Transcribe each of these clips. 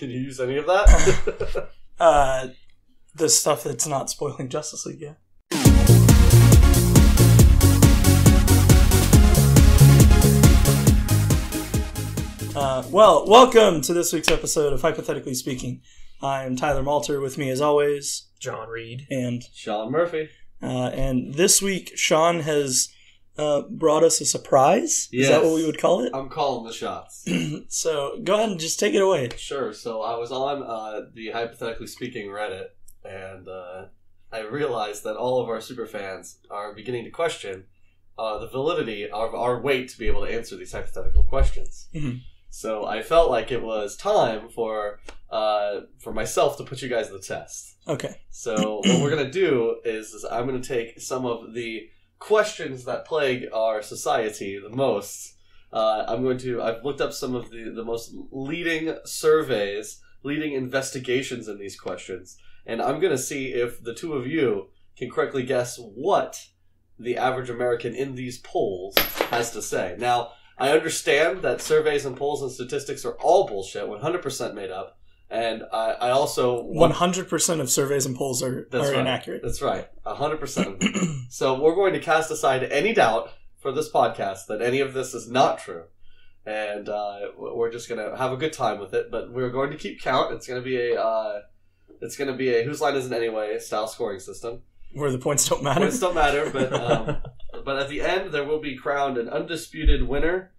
Can you use any of that? The stuff that's not spoiling Justice League, yeah. Welcome to this week's episode of Hypothetically Speaking. I'm Tyler Malter. With me, as always, John Reed and Shawn Murphy. And this week, Shawn has brought us a surprise. Yes. Is that what we would call it? I'm calling the shots. So go ahead and just take it away. Sure. So I was on the Hypothetically Speaking Reddit, and I realized that all of our superfans are beginning to question the validity of our wait to be able to answer these hypothetical questions. Mm-hmm. So I felt like it was time for myself to put you guys to the test. Okay. So what we're going to do is I'm going to take some of the questions that plague our society the most. I've looked up some of the most leading surveys, leading investigations in these questions, and I'm going to see if the two of you can correctly guess what the average American in these polls has to say. Now, I understand that surveys and polls and statistics are all bullshit, 100% made up, and I also... 100% of surveys and polls are right. inaccurate. That's right, 100% of them. So we're going to cast aside any doubt for this podcast that any of this is not true, and we're just going to have a good time with it, but we're going to keep count. It's going to be a Whose Line Is It Anyway style scoring system. Where the points don't matter. Points don't matter, but at the end there will be crowned an undisputed winner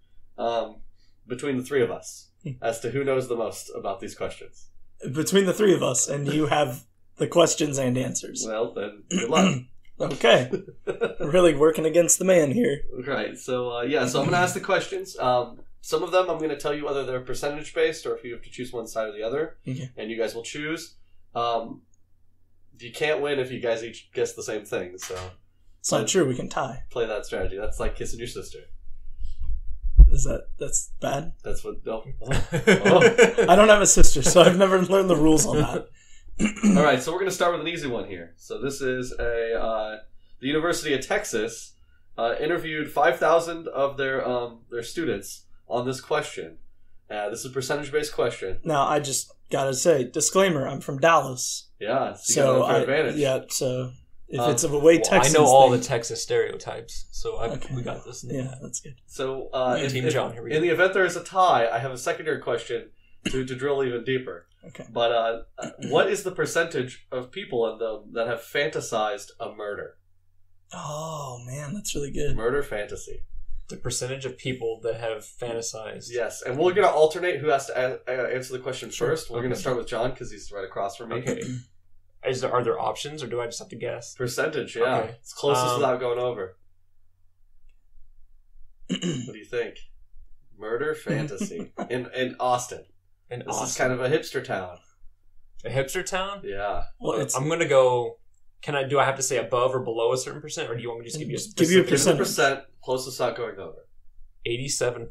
between the three of us as to who knows the most about these questions. Between the three of us, and you have the questions and answers. Well, then, good luck. Okay. Really working against the man here. Right, so I'm going to ask the questions. Some of them I'm going to tell you whether they're percentage-based or if you have to choose one side or the other, okay. And you guys will choose. You can't win if you guys each guess the same thing, so... It's not true, we can tie. Play that strategy. That's like kissing your sister. That's bad? That's what... Oh. I don't have a sister, so I've never learned the rules on that. Alright, so we're going to start with an easy one here. So this is the University of Texas interviewed 5,000 of their students on this question. This is a percentage-based question. Now, I just gotta say, disclaimer, I'm from Dallas. Yeah, so you got an advantage. Yeah, so if it's of a way Texas I know all the Texas stereotypes, so we got this. Yeah, that's good. So, Team John, here we go. In the event there is a tie, I have a secondary question to drill even deeper. Okay. But what is the percentage of people in them that have fantasized a murder? Oh, man, that's really good. Murder fantasy. The percentage of people that have fantasized. Yes, and we're going to alternate who has to answer the question first. We're Okay. going to start with John because he's right across from me. Okay. Are there options, or do I just have to guess? Percentage, yeah. Okay. It's closest without going over. What do you think? Murder fantasy in Austin. This is kind of a hipster town. A hipster town? Yeah. Well, I'm going to go... Do I have to say above or below a certain percent, or do you want me to just give you a specific? Give you a percent, closest without going over. 87%.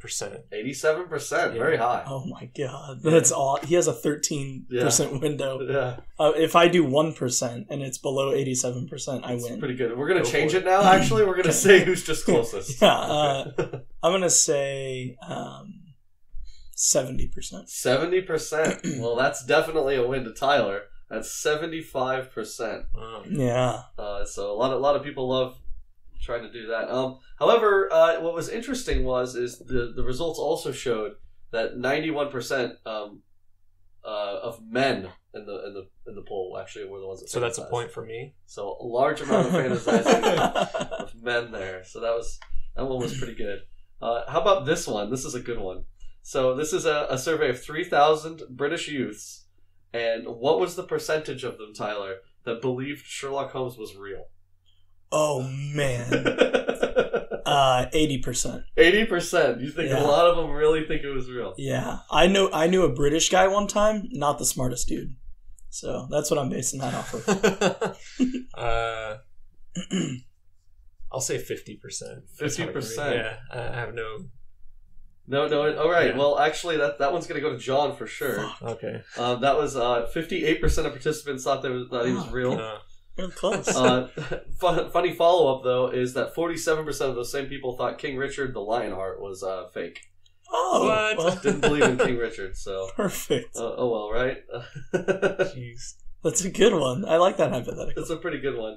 87%, very high. Oh my god, that's all. He has a 13% window. Yeah. If I do 1% and it's below 87%, I win. Pretty good. We're going to change it now, actually. We're going to say who's just closest. Yeah, I'm going to say 70%. 70%. Well, that's definitely a win to Tyler. That's 75%. Yeah. So a lot of people love trying to do that. However, what was interesting is the results also showed that 91% of men in the poll actually were the ones that. So that's a point for me. So a large amount of fantasizing of men there. So that one was pretty good. How about this one? This is a good one. So this is a survey of 3,000 British youths. And what was the percentage of them, Tyler, that believed Sherlock Holmes was real? Oh, man. 80%. 80%? You think a lot of them really think it was real? Yeah. I knew a British guy one time, not the smartest dude. So that's what I'm basing that off of. I'll say 50%. 50%? Yeah, I have no... No. All right. Yeah. Well, actually, that one's going to go to John for sure. Fuck. Okay. That was 58% of participants thought that he was real. Really close. Funny follow-up, though, is that 47% of those same people thought King Richard the Lionheart was fake. Oh, What? well, Didn't believe in King Richard, so perfect. oh well, right? Jeez. That's a good one. I like that hypothetical. It's a pretty good one.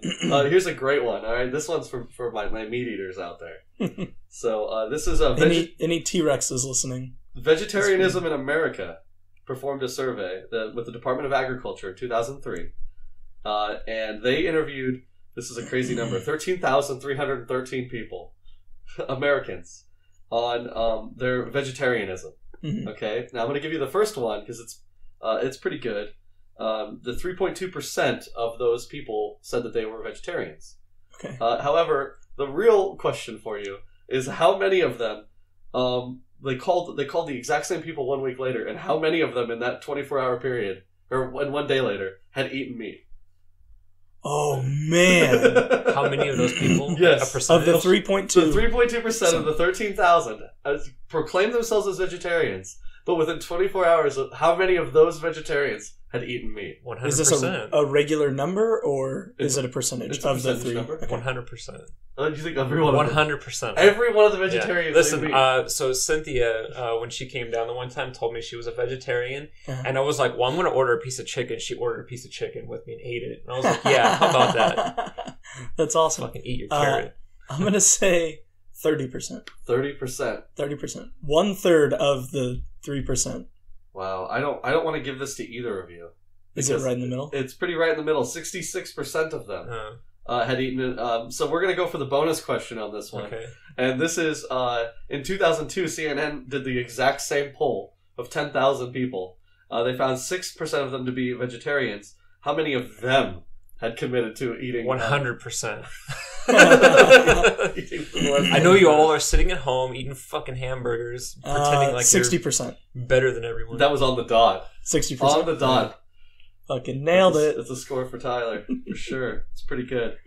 Here's a great one. All right, this one's for my meat eaters out there. So this is a Any T-Rexes listening? Vegetarianism in America performed a survey with the Department of Agriculture in 2003, and they interviewed. This is a crazy number: 13,313 people, Americans, on their vegetarianism. Mhm. Okay, now I'm going to give you the first one because it's pretty good. The 3.2% of those people said that they were vegetarians. Okay. However, the real question for you is how many of them they called the exact same people 1 week later, and how many of them in that 24-hour period or one day later had eaten meat? Oh man! How many of those people? Yes. A percentage? Of the 3.2, The 3.2% of the 13,000 proclaimed themselves as vegetarians, but within 24 hours, how many of those vegetarians had eaten meat? 100%. is this a regular number or is it a percentage It's a of the percentage three? number. Okay. 100%. Do you think every one of them? 100%. Every one of the Yeah. vegetarians. Listen, ate meat? so Cynthia, when she came down the one time, told me she was a vegetarian, Uh-huh. and I was like, "Well, I'm going to order a piece of chicken." She ordered a piece of chicken with me and ate it, and I was like, "Yeah, how about that? That's awesome. Fucking eat your carrot." I'm gonna say 30%. 30%. 30%. 1/3 of the 3%. Wow, I don't want to give this to either of you. Is it Because right in the middle? It's pretty right in the middle. 66% of them Uh, had eaten it. So we're gonna go for the bonus question on this one. okay. And this is in 2002, CNN did the exact same poll of 10,000 people. They found 6% of them to be vegetarians. How many of them had committed to eating? 100%. I I know you all are sitting at home eating fucking hamburgers, pretending like 60%. you're better than everyone. That was on the dot. 60%. On the dot. Fucking nailed it. It's a score for Tyler, for sure. It's pretty good.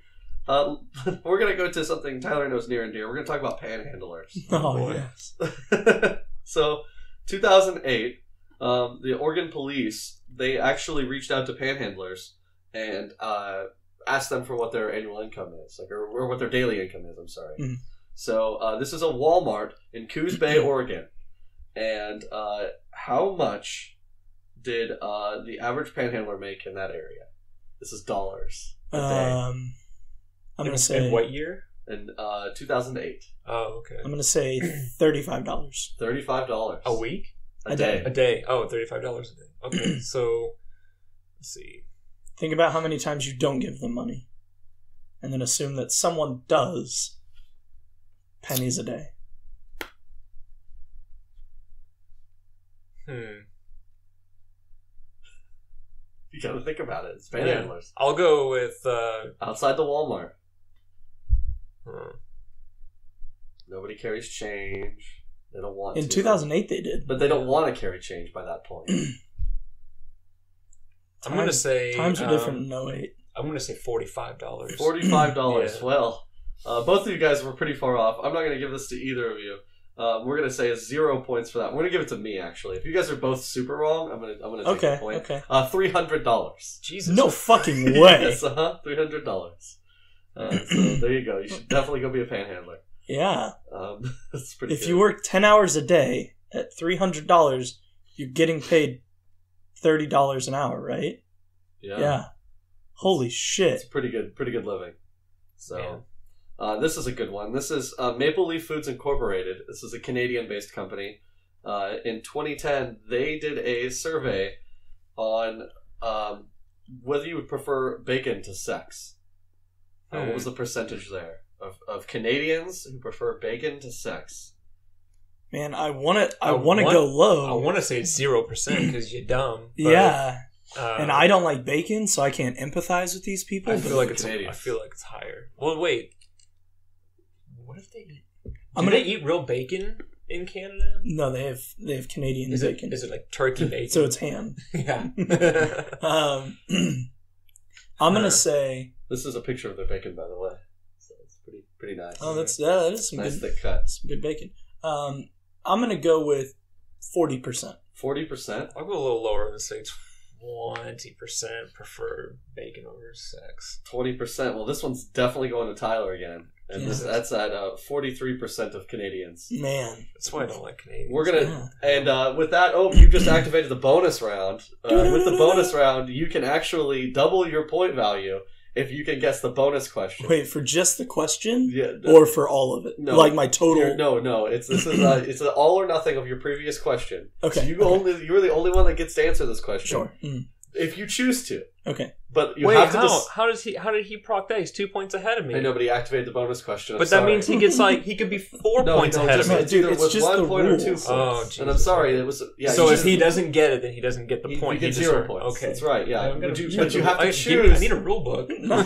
We're going to go to something Tyler knows near and dear. We're going to talk about panhandlers. Oh, boy. yes. So, 2008, the Oregon police, they actually reached out to panhandlers and asked them for what their annual income is, or what their daily income is, I'm sorry. Mhm. So, this is a Walmart in Coos Bay, Oregon. And how much did the average panhandler make in that area? This is dollars a day. I'm gonna say In what year? In 2008. Oh, okay. I'm gonna say $35. $35. A week? A day. A day. Oh, $35 a day. Okay, so let's see. Think about how many times you don't give them money, and then assume that someone does. Pennies a day. You gotta think about it. It's panhandlers. I'll go with. Outside the Walmart. hmm. Nobody carries change. They don't want to. In 2008, they did. But they don't want to carry change by that point. I'm gonna say Times are different in 08. I'm gonna say $45. $45. Yeah. Well, both of you guys were pretty far off. I'm not going to give this to either of you. We're going to say 0 points for that. We're going to give it to me, actually. If you guys are both super wrong, I'm going to take a point. Okay. $300. Jesus. No fucking way. Yes, $300. So there you go. You should definitely go be a panhandler. Yeah. That's pretty If good. you work 10 hours a day at $300, you're getting paid $30 an hour, right? Yeah. Holy shit. It's pretty good living. So, this is a good one. This is Maple Leaf Foods Incorporated. This is a Canadian-based company. In 2010, they did a survey on whether you would prefer bacon to sex. What was the percentage there of Canadians who prefer bacon to sex? Man, I want to go low. I want to say it's 0% because you're dumb. But, Yeah. And I don't like bacon, so I can't empathize with these people. I feel like it's Canadians. higher. Well, wait. What if they eat? I'm Do gonna- they eat real bacon in Canada? No, they have Canadian Is bacon. it like turkey bacon? So it's ham. yeah. I'm gonna say. This is a picture of their bacon, by the way. So it's pretty nice. Oh, that is some nice good, thick cut. some good bacon. I'm gonna go with 40%. 40%. I'll go a little lower and say 20% prefer bacon over sex. 20%. Well, this one's definitely going to Tyler again. And that's at 43% of Canadians. Man. That's why I don't like Canadians. We're gonna and with that, you just activated the bonus round. With the bonus round, you can actually double your point value if you can guess the bonus question. Wait, for just the question? Yeah, or for all of it? No, like my total? No. It's an all or nothing of your previous question. Okay. So you're the only one that gets to answer this question. Sure. Mm. If you choose to. Okay. But you Wait, have to how did he proc that? He's 2 points ahead of me. I know, but he activated the bonus question. That means he gets he could be 4 points ahead of me. It's either with just 1 the point rules. or 2 points. Oh, Jesus. And I'm sorry, it was so if he doesn't get it, then he doesn't get the point. He gets 0 points. Okay, that's right. Yeah, but you have to choose. I need a rule book. No.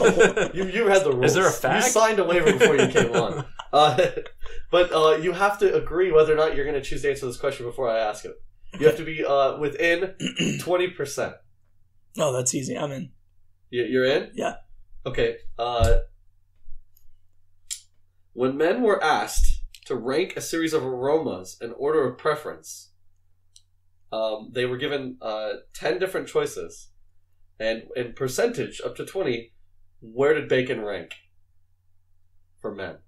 You had the rules. Is there a fact? You signed a waiver before you came on. But you have to agree whether or not you're going to choose to answer this question before I ask it. You have to be within 20%. Oh, that's easy. I'm in. You're in? Yeah. Okay. When men were asked to rank a series of aromas in order of preference, they were given 10 different choices. And in percentage, up to 20, where did bacon rank for men?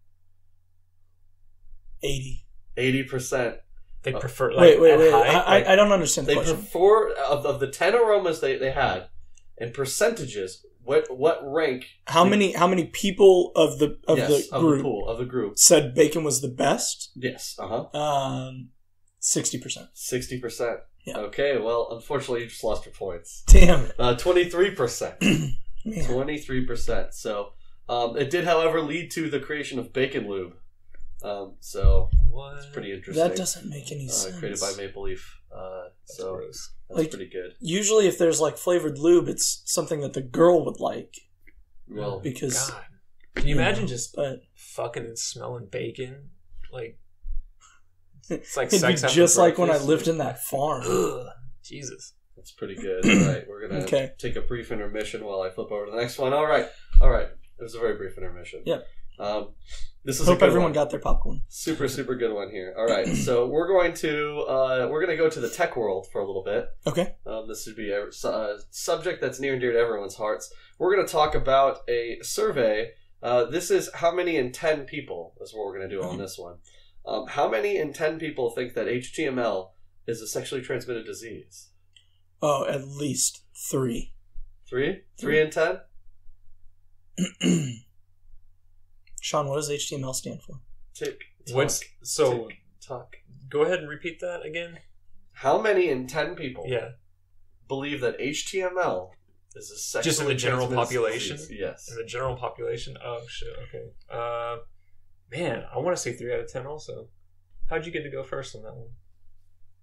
80. 80%. They prefer wait. high, I don't understand the They question. prefer of the 10 aromas they had in percentages. What rank? How many people of the group said bacon was the best? Yes. 60%. 60%. Yeah. Okay. Well, unfortunately, you just lost your points. Damn it. 23%. 23%. So, it did, however, lead to the creation of bacon lube. So what? It's pretty interesting. That doesn't make any sense. Created by Maple Leaf. So gross. That's pretty good. Usually, if there's like flavored lube, it's something that the girl would like. Well, because God. Can you imagine just but fucking and smelling bacon? Like it's like it'd sex be after just like when I breakfast. lived in that farm. Ugh, Jesus. that's pretty good. All right, we're gonna take a brief intermission while I flip over to the next one. All right. It was a very brief intermission. Yeah. This is Hope a good everyone one. got their popcorn. Super good one here. All right, so we're going to go to the tech world for a little bit. Okay. This would be a subject that's near and dear to everyone's hearts. We're going to talk about a survey. This is how many in 10 people is what we're going to do on this one. How many in 10 people think that HTML is a sexually transmitted disease? Oh, at least 3. 3? 3 in 10? Sean, what does HTML stand for? Talk. Go ahead and repeat that again. How many in 10 people Yeah. believe that HTML is a sexually Just in the general transmitted population? disease? Yes. In the general population? Oh shit, okay. Man, I want to say 3 out of 10 also. How'd you get to go first on that one?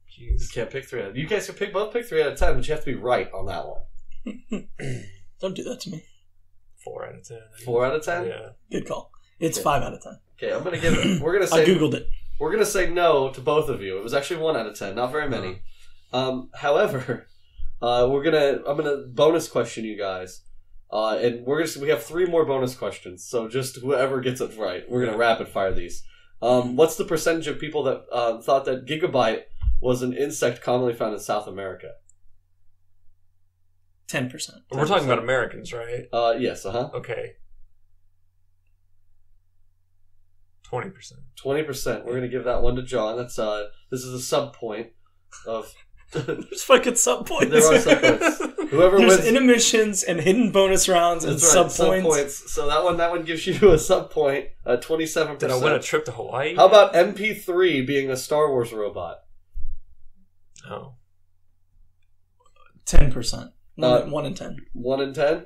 You Jeez. can't pick 3 out of 10. You guys can both pick 3 out of 10, but you have to be right on that one. Don't do that to me. 4 out of 10. 4 out of 10? Yeah. Good call. It's 5 out of 10. Okay, I'm gonna give it. I googled it. We're gonna say no to both of you. It was actually 1 out of 10, not very many. However, I'm gonna bonus question you guys, and we have 3 more bonus questions. So just whoever gets it right, we're gonna rapid fire these. What's the percentage of people that thought that gigabyte was an insect commonly found in South America? 10%. We're talking about Americans, right? Yes. Okay. 20%. 20%. We're gonna give that one to John. That's this is a sub point of. There's fucking sub points. There are sub points. Whoever There's wins intermissions and hidden bonus rounds and That's right, sub points. So that one gives you a sub point, 27%. Did I win a trip to Hawaii? How about MP3 being a Star Wars robot? Oh. 10%. 1 in 10. 1 in 10?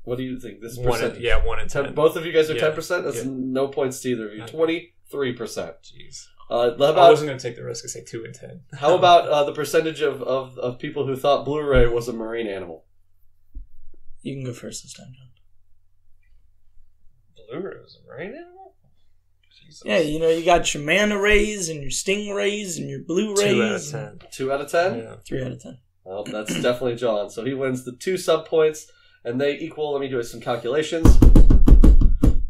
What do you think? This is 1 percentage. in 1 in 10. Both of you guys are Yeah. 10%? That's Yeah. no points to either of you. 23%. Jeez. How I about, wasn't going to take the risk and say 2 in 10. how about the percentage of people who thought Blu-ray was a marine animal? You can go first this time, John. Blu-ray was a marine animal? Jesus. Yeah, you got your manta rays and your stingrays and your Blu-rays. 2 out of 10. 2 out of 10? Yeah. 3 out of 10. Well, that's definitely John. So he wins the 2 sub points, and they equal, let me do some calculations.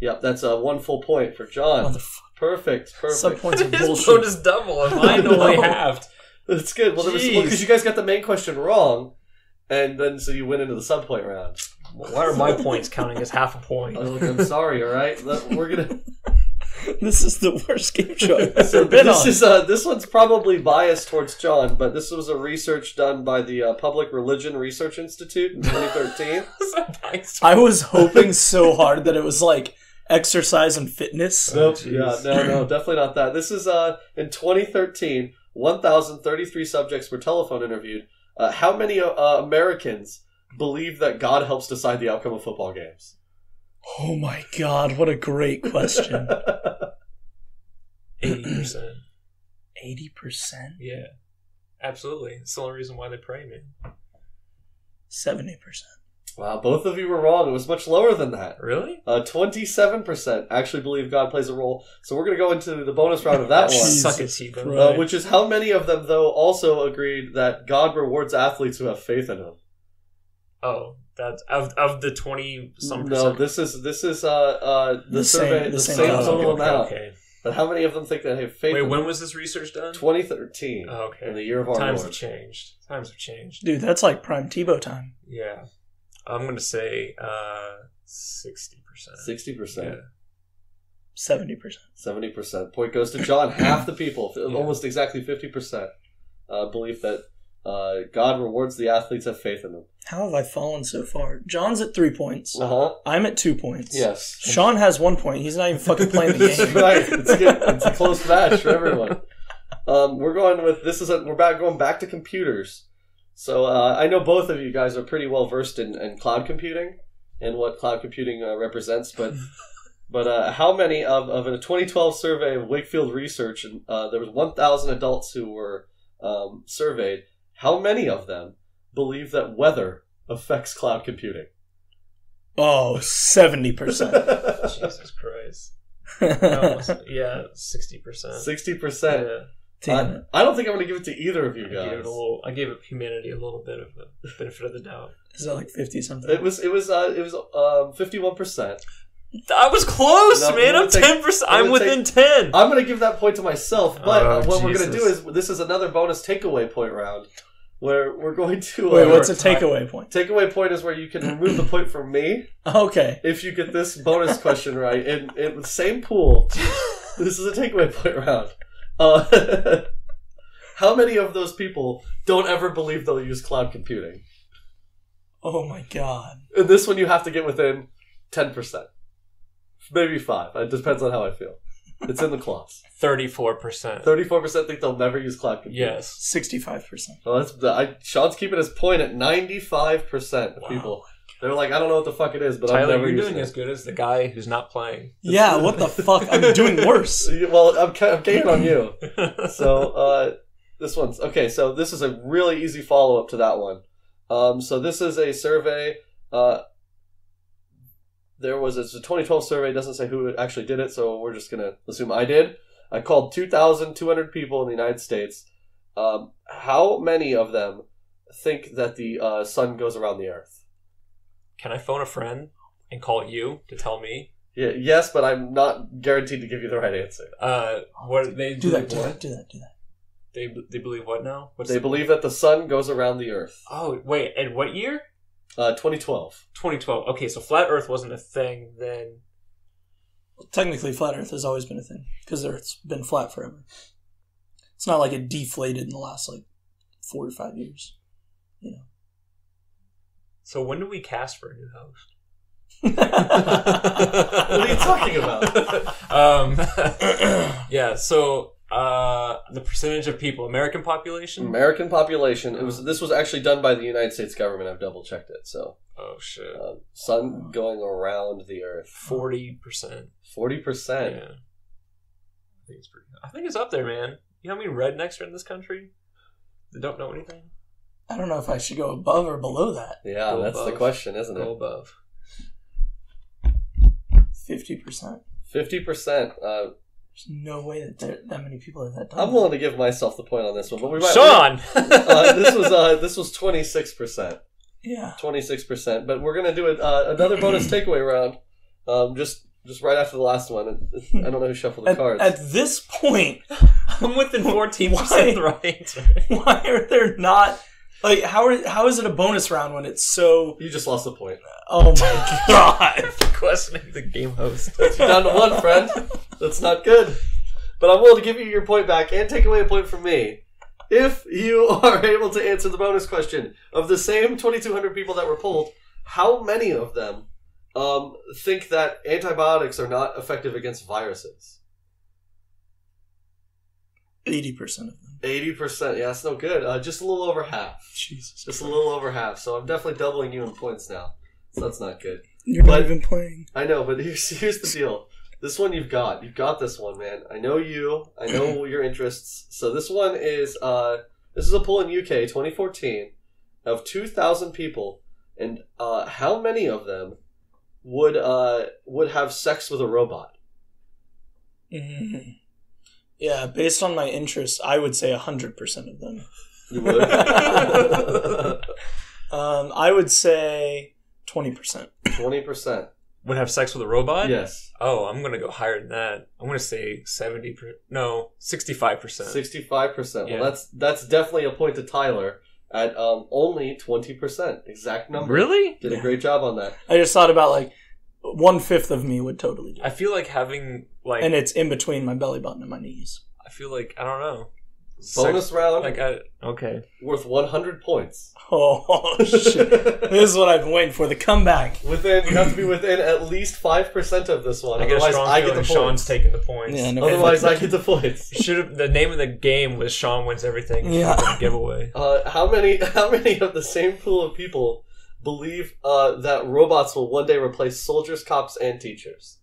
Yep, that's 1 full point for John. Motherfucker. Perfect. Sub points are His bullshit. bonus double and mine only halved. That's good. Well, Jeez. because you guys got the main question wrong, and then so you went into the sub point round. Why are my points counting as half a point? Look, I'm sorry. All right, we're gonna. This is the worst game show I've ever So been this on. this one's probably biased towards John, but this was a research done by the Public Religion Research Institute in 2013. I was hoping so hard that it was like exercise and fitness. Nope. Yeah, no, definitely not that. This is in 2013. 1,033 subjects were telephone interviewed. How many Americans believe that God helps decide the outcome of football games? Oh my god, what a great question. 80%. 80%? Yeah. Absolutely. It's the only reason why they pray, man. 70%. Wow, both of you were wrong. It was much lower than that. Really? 27% actually believe God plays a role. So we're going to go into the bonus round of that one. Suck it, T-Bone. Which is how many of them, though, also agreed that God rewards athletes who have faith in him. Oh, that's of the 20-some%. No, this is the survey, the same total amount. Okay. But how many of them think they have faith in Wait, him? when was this research done? 2013. Oh, okay. In the year of our Times Lord. have changed. Times have changed. Dude, that's like prime Tebow time. Yeah. I'm going to say 60%. 60%. Yeah. 70%. 70%. Point goes to John. Half the people, Yeah. almost exactly 50%, believe that God rewards the athletes have faith in them. How have I fallen so far? John's at 3 points. Uh-huh. I'm at 2 points. Yes. Sean has 1 point. He's not even fucking playing the That's game. right. It's good. It's a close match for everyone. We're going with going back to computers. So I know both of you guys are pretty well versed in cloud computing and what cloud computing represents, but how many of a 2012 survey of Wakefield Research, and there was 1,000 adults who were surveyed. How many of them believe that weather affects cloud computing? Oh, 70%. Jesus Christ. Yeah, 60%. 60%. Yeah. Damn it. I don't think I'm going to give it to either of you guys. I gave it humanity a little bit of the benefit of the doubt. Is that like 50 something? It was 51%. I was close, No, man. I'm 10%. I'm within 10. I'm going to give that point to myself, but what we're going to do Jesus. is this is another bonus takeaway point round where we're going to. Wait, what's a takeaway point? Takeaway point is where you can remove the point from me Okay. if you get this bonus question right in the same pool. This is a takeaway point round. How many of those people don't ever believe they'll use cloud computing? Oh my god. And this one you have to get within 10%. Maybe 5. It depends on how I feel. It's in the clause. 34%. 34% think they'll never use cloud computing. Yes. 65%. Well, Sean's keeping his point at 95% of people. They're like, I don't know what the fuck it is, but I'm Tyler, never you're using doing it. as good as the guy who's not playing. Yeah, what the fuck? I'm doing worse. Well, I'm gaining on you. So, this one's... Okay, so this is a really easy follow-up to that one. So this is a survey... It's a 2012 survey. It doesn't say who actually did it, so we're just going to assume I did. I called 2,200 people in the United States. How many of them think that the sun goes around the Earth? Can I phone a friend and call you to tell me? Yeah, yes, but I'm not guaranteed to give you the right answer. What they Do that. They believe what now? They believe that the sun goes around the Earth. Oh, wait, and what year? 2012. 2012. Okay, so flat Earth wasn't a thing then. Well, technically, flat Earth has always been a thing because Earth's been flat forever. It's not like it deflated in the last 4 or 5 years. You know. So when do we cast for a new host? What are you talking about? Yeah. So the percentage of people, American population. American population. This was actually done by the United States government. I've double checked it. So. Oh shit. Sun going around the Earth. 40%. 40%. Yeah. I think it's up there, man. You know how many rednecks are in this country? They don't know anything. I don't know if I should go above or below that. Yeah, Go that's above. the question, isn't Go it? above. 50%. 50%. There's no way that that many people have that done. I'm willing to give myself the point on this one, but we might. Shawn. This was 26%. Yeah. 26%. But we're gonna do another bonus takeaway round. Just right after the last one. I don't know who shuffled the cards. At this point, I'm within 14% right. why are there not Like, how is it a bonus round when it's so... You just lost a point. Oh my god. Questioning the game host. You're down to 1, friend. That's not good. But I'm willing to give you your point back and take away a point from me. If you are able to answer the bonus question, of the same 2,200 people that were polled, how many of them think that antibiotics are not effective against viruses? 80% of them. 80%. Yeah, that's no good. Just a little over half. Jesus. Just a little over half. So I'm definitely doubling you in points now. So that's not good. You're not even playing. I know, but here's the deal. This one you've got. You've got this one, man. I know you. I know your interests. So this one is this is a poll in UK 2014 of 2,000 people, and how many of them would have sex with a robot? Mm-hmm. Yeah, based on my interest, I would say 100% of them. You would? I would say 20%. 20%. Would have sex with a robot? Yes. Oh, I'm going to go higher than that. I'm going to say 65%. 65%. Yeah. Well, that's definitely a point to Tyler at only 20%. Exact number. Really? Did a great job on that. I just thought about, like, 1/5 of me would totally do it. I feel like having, like... And it's in between my belly button and my knees. I feel like, I don't know. Bonus round. Okay. Worth 100 points. Oh, shit. This is what I've been waiting for, the comeback. You have to be within at least 5% of this one. I get a Otherwise, strong I get feeling the Sean's points. taking the points. Yeah, no, Otherwise, I get the points. The name of the game was Shawn Wins Everything. Yeah. Giveaway. How many of the same pool of people believe that robots will one day replace soldiers, cops, and teachers?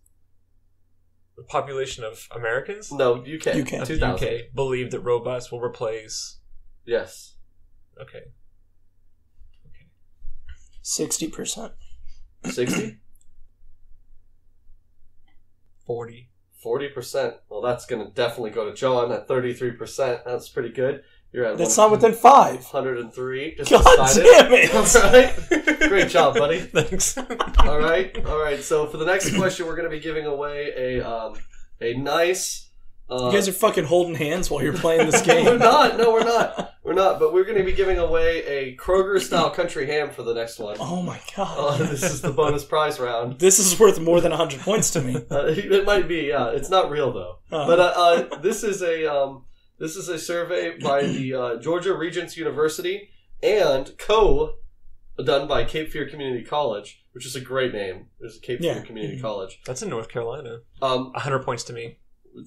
The population of Americans? No, UK. 2000. UK believe that robots will replace... Yes. Okay. 60%. 60? 40. 40%. Well, that's going to definitely go to John at 33%. That's pretty good. You're at That's not within 5. 103. Just God decided. damn it! All right. Great job, buddy. Thanks. All right. So for the next question, we're going to be giving away a nice. You guys are fucking holding hands while you're playing this game. We're not. No, we're not. We're not. But we're going to be giving away a Kroger-style country ham for the next one. Oh my god. This is the bonus prize round. This is worth more than 100 points to me. It might be. Yeah, it's not real though. But this is a survey by the Georgia Regents University and done by Cape Fear Community College, which is a great name. There's a Cape Fear Community College. That's in North Carolina. 100 points to me.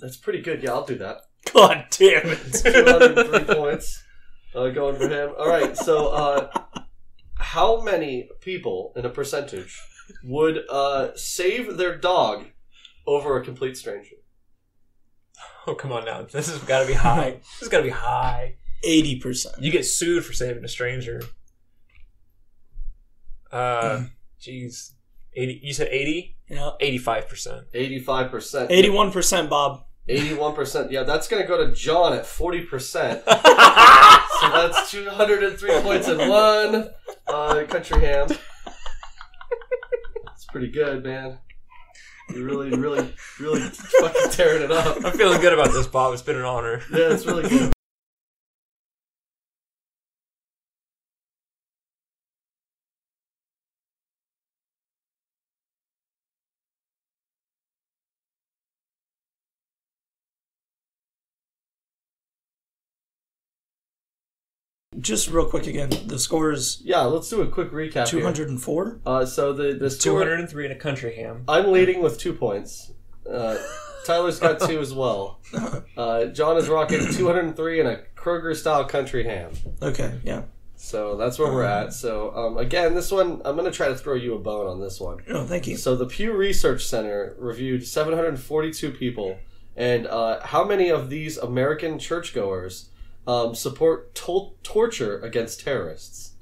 That's pretty good. Yeah, I'll do that. God damn it. 203 points going for him. All right, so how many people in a percentage would save their dog over a complete stranger? Oh, come on now. This has got to be high. This has got to be high. 80%. You get sued for saving a stranger. Jeez. 80. You said 80? Yeah. 85%. 85%. 81%, Bob. 81%. Yeah, that's going to go to John at 40%. So that's 203 points in one country ham. It's pretty good, man. You're really fucking tearing it up. I'm feeling good about this, Bob. It's been an honor. Yeah, it's really good. Just real quick again, the score is Yeah, let's do a quick recap 204. here. So the score, 203 in a country ham. I'm leading with 2 points. Tyler's got 2 as well. John is rocking 203 in a Kroger-style country ham. Okay, yeah. So that's where we're at. So again, this one, I'm going to try to throw you a bone on this one. Oh, thank you. So the Pew Research Center reviewed 742 people, and how many of these American churchgoers support torture against terrorists?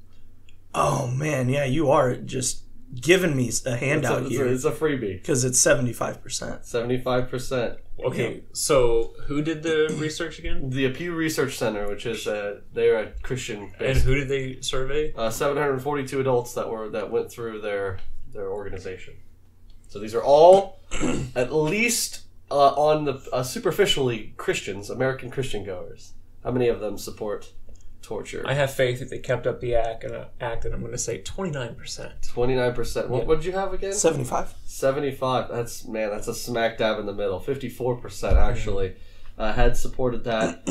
Oh, man, yeah, you are just giving me a handout here. It's a freebie. Because it's 75%. 75%. Okay, so who did the research again? The Pew Research Center, which is they're a Christian And who did they survey? 742 adults that went through their organization. So these are all at least on the superficially Christians, American Christian goers. How many of them support torture. I have faith that they kept up the act, and I'm going to say 29%. 29%. What did you have again? 75. 75. That's a smack dab in the middle. 54% actually had supported that.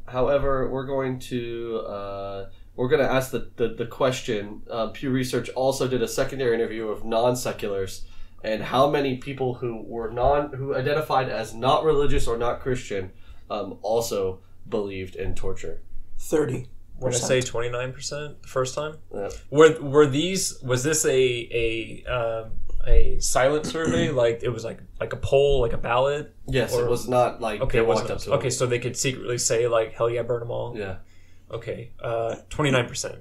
However, we're going to ask the question. Pew Research also did a secondary interview of non-seculars, and how many people who identified as not religious or not Christian also believed in torture. 30. When I say 29% the first time, Yeah. was this a silent survey? Like it was like a poll, like a ballot? Yes, it was not like okay. they walked up to them. Okay, so they could secretly say like hell yeah, burn them all. Yeah. Okay, 29%.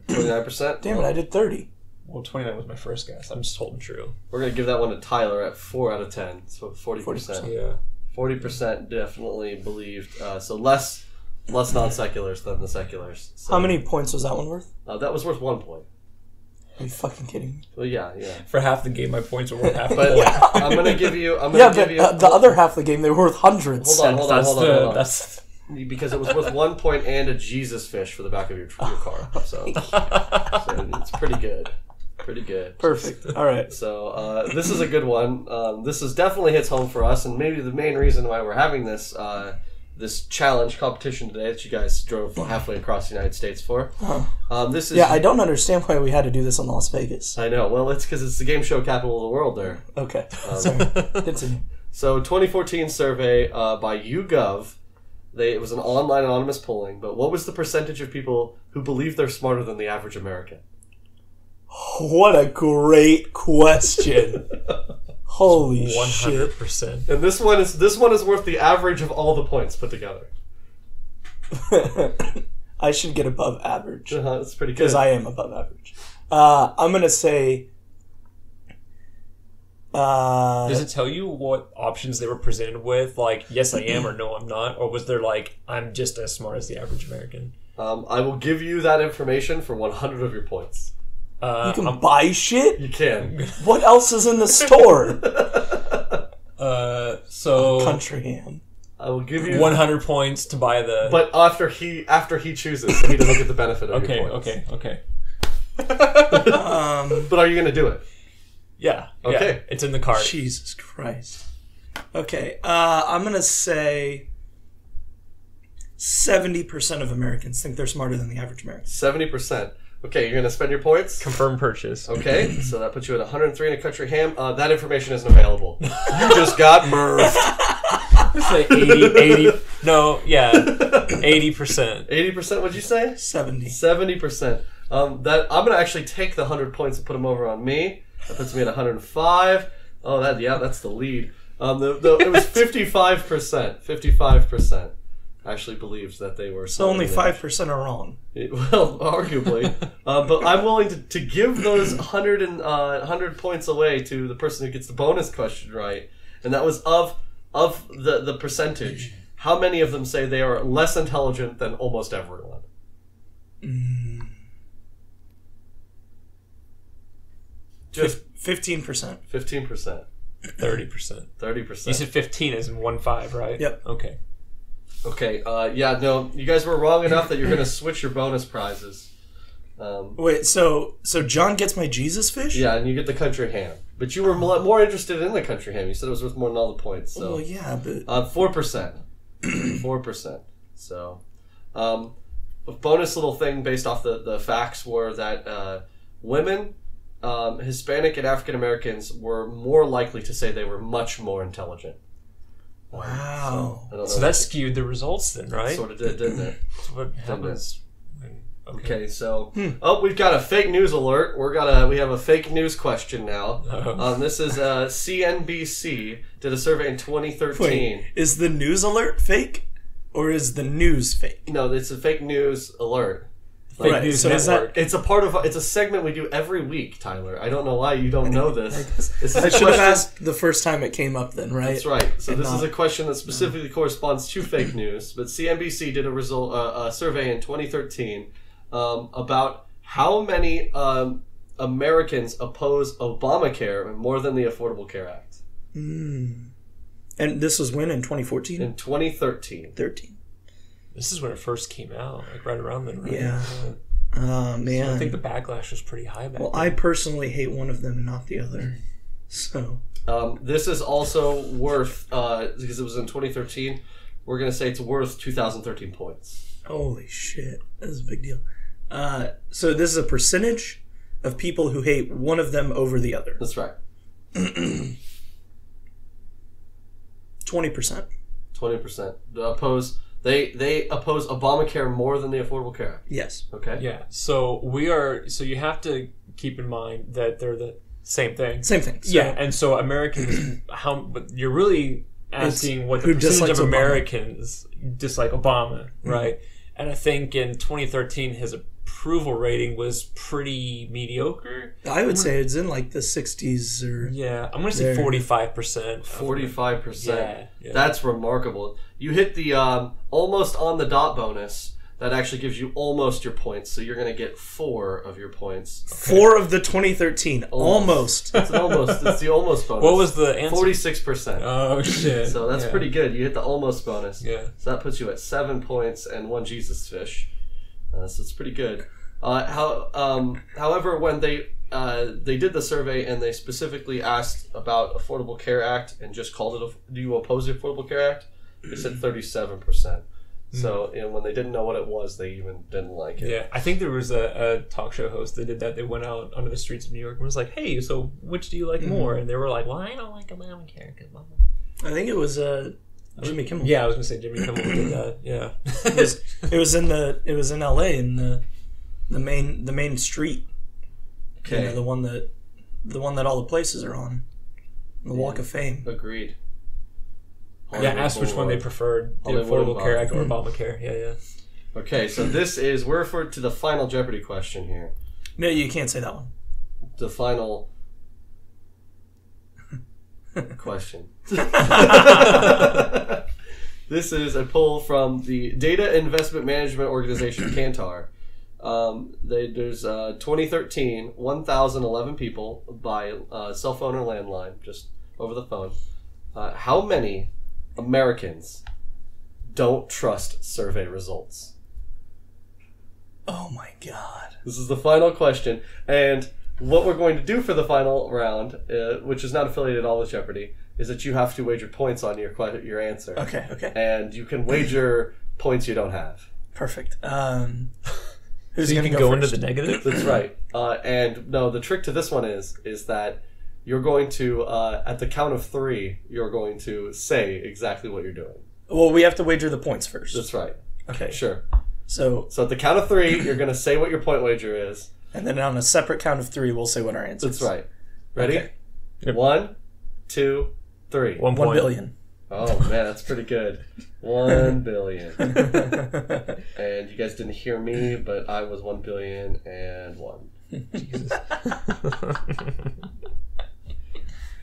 29%. Damn it, I did 30. Well, 29 was my first guess. I'm just holding true. We're gonna give that one to Tyler at 4 out of 10. So 40%. Yeah. 40% definitely believed. So less non-seculars than the seculars. So, How many points was that one worth? that was worth 1 point. Are you fucking kidding me? Well, yeah. For half the game, my points were worth half the But point. I'm gonna give you. The other half of the game, they were worth hundreds. Hold on. That's Because it was worth 1 point and a Jesus fish for the back of your car. So it's pretty good. Pretty good. Perfect. All right. So this is a good one. This definitely hits home for us, and maybe the main reason why we're having this this challenge competition today that you guys drove halfway across the United States for. This is I don't understand why we had to do this in Las Vegas. I know. Well, it's because it's the game show capital of the world there. Okay. Sorry. Continue. So 2014 survey by YouGov. It was an online anonymous polling, but what was the percentage of people who believe they're smarter than the average American? What a great question. Holy shit. 100%. And this one is worth the average of all the points put together. I should get above average. That's pretty good. Because I am above average. I'm going to say... Does it tell you what options they were presented with? Like, yes, I am, or no, I'm not? Or was there like, I'm just as smart as the average American? I will give you that information for 100 of your points. You can buy shit? You can. What else is in the store? Country ham. I will give you 100 points to buy the... But after he chooses, so he doesn't get the benefit of your points. Okay. But are you going to do it? Yeah. Okay. Yeah, it's in the cart. Jesus Christ. Okay, I'm going to say 70% of Americans think they're smarter than the average American. 70%. Okay, you're going to spend your points? Confirmed purchase. Okay, so that puts you at 103 in a country ham. That information isn't available. You just got murphed. Say 80. No, yeah. 80%. 80%, what'd you say? 70. 70%. I'm going to actually take the 100 points and put them over on me. That puts me at 105. Oh, that's the lead. It was 55%. 55% actually believes that they were. So only 5% are wrong. Well, arguably. But I'm willing to give those 100 points away to the person who gets the bonus question right. And that was of the percentage. How many of them say they are less intelligent than almost everyone? Just 15%. 15%. 30%. 30%. You said 15 as in 1-5, right? Yep. Okay. Okay, no, you guys were wrong enough that you're going to switch your bonus prizes. Wait, so John gets my Jesus fish? Yeah, and you get the country ham. But you were more interested in the country ham. You said it was worth more than all the points. So. Well, yeah, but... 4%. 4%. So, a bonus little thing based off the facts were that women, Hispanic and African Americans were more likely to say they were much more intelligent. Wow. So that skewed the results then, right? Sort of did, didn't it? That's what happens. Okay, so we've got a fake news alert. We have a fake news question now. This is CNBC did a survey in 2013. Wait, is the news alert fake, or is the news fake? No, it's a fake news alert. Fake news so network. It's a segment we do every week, Tyler. I don't know why you don't know this. I should have asked the first time it came up then, right? That's right. So this is a question that specifically corresponds to fake news. But CNBC did a survey in 2013 about how many Americans oppose Obamacare more than the Affordable Care Act. And this was when, in 2014? In 2013. 13. This is when it first came out, like right around then, right? Yeah. Man. So I think the backlash was pretty high back then. I personally hate one of them and not the other. So. This is also worth, because it was in 2013, we're going to say it's worth 2013 points. Holy shit. That is a big deal. So this is a percentage of people who hate one of them over the other. That's right. 20%. 20%. They oppose Obamacare more than the Affordable Care Act. Yes. Okay. Yeah. So you have to keep in mind that they're the same thing. Same thing. So, Yeah, and so Americans, but you're really asking what the percentage of Americans dislike Obama, right? And I think in 2013 his approval rating was pretty mediocre. I would say it's in like the 60s or... Yeah, I'm going to say 45%. 45%. Yeah. That's remarkable. You hit the almost on the dot bonus. That actually gives you almost your points, so you're going to get 4 of your points. 4 of the 2013. Almost. It's the almost bonus. What was the answer? 46%. Oh, shit. So that's pretty good. You hit the almost bonus. Yeah. So that puts you at 7 points and 1 Jesus fish. So it's pretty good. However, when they did the survey and they specifically asked about Affordable Care Act and just called it, do you oppose the Affordable Care Act? They said 37%. So when they didn't know what it was, they even didn't like it. Yeah, I think there was a talk show host that did that. They went out onto the streets of New York and was like, "Hey, so which do you like more?" And they were like, "Well, I don't like Obamacare because blah blah." I think it was Jimmy Kimmel. Yeah, I was gonna say Jimmy Kimmel did that. Yeah, it was in L.A. in the main street. Okay, You know, the one that all the places are on, the Walk of Fame. Agreed. Yeah, asked which one they preferred, the Affordable Care Act or Obamacare. Yeah. Okay, so we're referred to the final Jeopardy question here. No, you can't say that one. The final question. This is a poll from the data investment management organization Kantar. There's 2013, 1,011 people by cell phone or landline, just over the phone. How many Americans don't trust survey results? Oh my god. This is the final question. And what we're going to do for the final round, which is not affiliated at all with Jeopardy, is that you have to wager points on your answer. Okay. And you can wager points you don't have. Perfect. Who's going to go into the negative? That's right. And no, the trick to this one is that you're going to, at the count of 3, you're going to say exactly what you're doing. Well, we have to wager the points first. That's right. Okay. Sure. So at the count of 3, you're going to say what your point wager is. And then on a separate count of 3, we'll say what our answer is. That's right. Ready? Okay. Yep. 1, 2, 3. 1 1 billion. Oh, man, that's pretty good. 1 billion. And you guys didn't hear me, but I was 1 billion and 1. Jesus.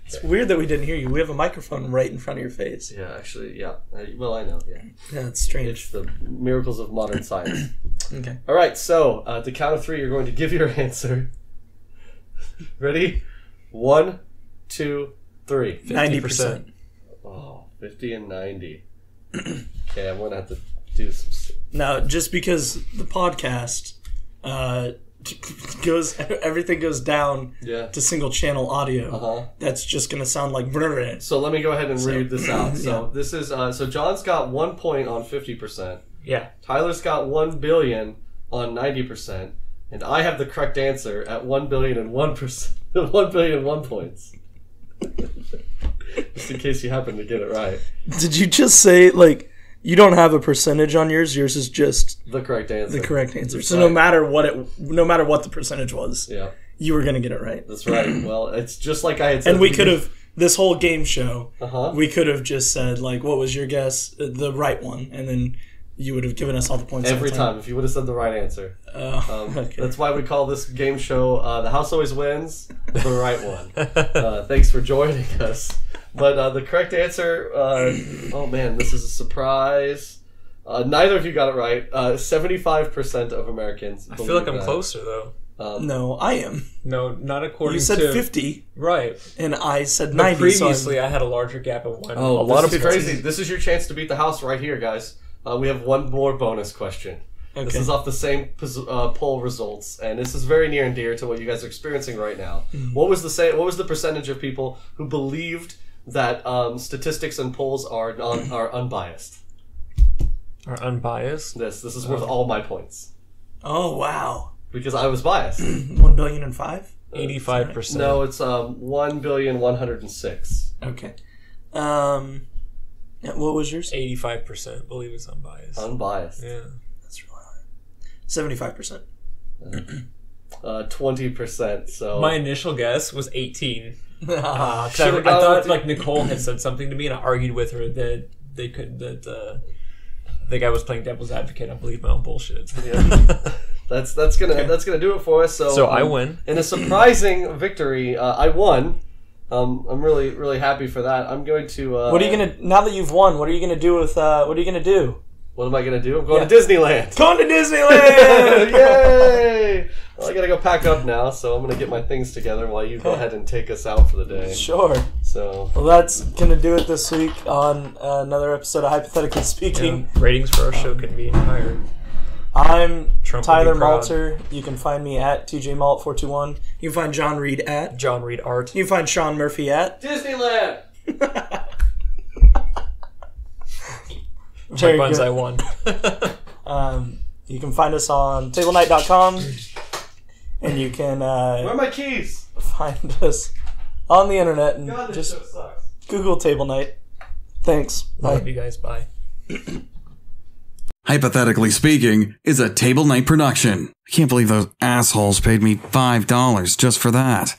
It's weird that we didn't hear you. We have a microphone right in front of your face. Yeah, actually, yeah. Well, I know, yeah. Yeah, it's strange. It's the miracles of modern science. Okay. All right, so at the count of 3, you're going to give your answer. Ready? 1, 2, 3. 90%. Oh, 50 and 90. Okay, I'm going to have to do some... Now, just because the podcast everything goes down to single channel audio, that's just going to sound like brrrr. So let me go ahead and read this out. So this is so John's got 1 point on 50%. Yeah. Tyler's got 1 billion on 90%, and I have the correct answer at 1 billion and 1%. 1 billion and 1 points. Just in case you happen to get it right. Did you just say, like, you don't have a percentage on yours? Yours is just the correct answer. The correct answer. That's so right. no matter what the percentage was, you were going to get it right. That's right. Well, it's just like I had said. And we could have, this whole game show, Uh-huh. we could have just said, like, what was your guess? The right one. And then you would have given us all the points every time if you would have said the right answer. Okay. That's why we call this game show The House Always Wins, the right one. Thanks for joining us. But the correct answer, oh man, this is a surprise. Neither of you got it right. 75% of Americans I feel like I'm that. closer, though. No, I am. No, not according to... You said 50. Right. And I said But 90. previously, I had a larger gap of 1. Oh, a lot this of is crazy. This is your chance to beat the house right here, guys. we have one more bonus question. Okay. This is off the same poll results, and this is very near and dear to what you guys are experiencing right now. Mm-hmm. What was the percentage of people who believed that statistics and polls are unbiased? Are unbiased? This is worth all my points. Oh wow! Because I was biased. 1,000,000,005? 85%. No, it's 1,106,000,000. Okay. What was yours? 85% believe it's unbiased. Unbiased. Yeah. That's really hard. 75%. 20%. So my initial guess was 18. I thought like Nicole had said something to me, and I argued with her that they could the guy was playing devil's advocate. I believe my own bullshit. Yeah. That's gonna do it for us. So I win in a surprising victory. I won. I'm really, really happy for that. I'm going to. What are you gonna? Now that you've won, what are you gonna do with? What are you gonna do? What am I gonna do? I'm going to Disneyland. Going to Disneyland! Yay! Well, I gotta go pack up now, so I'm gonna get my things together while you go ahead and take us out for the day. Sure. So. Well, that's gonna do it this week on another episode of Hypothetically Speaking. Yeah, ratings for our show could be higher. I'm Tyler Malter. You can find me at TJMalt421. You can find John Reed at John Reed Art. You can find Shawn Murphy at Disneyland. Very buns, I won. You can find us on tablenight.com, and you can where are my keys? Find us on the internet and God, just show sucks. Google Table Night. Thanks. Bye. Love you guys. Bye. Hypothetically Speaking is a Table Night production. I can't believe those assholes paid me $5 just for that.